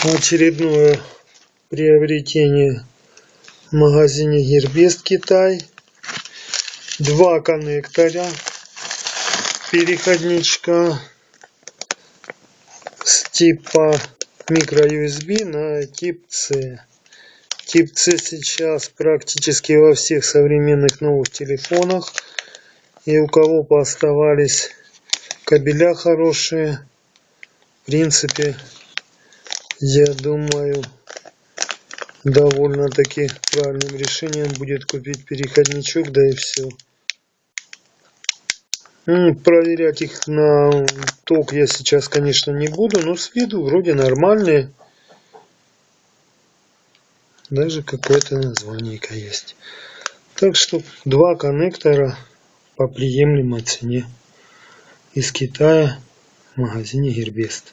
Очередное приобретение в магазине Gearbest Китай. Два коннектора переходничка с типа micro USB на тип C. Тип C сейчас практически во всех современных новых телефонах. И у кого пооставались кабеля хорошие, в принципе, я думаю, довольно-таки правильным решением будет купить переходничок, да и все. Проверять их на ток я сейчас, конечно, не буду, но с виду вроде нормальные. Даже какое-то название есть. Так что два коннектора по приемлемой цене из Китая в магазине Gearbest.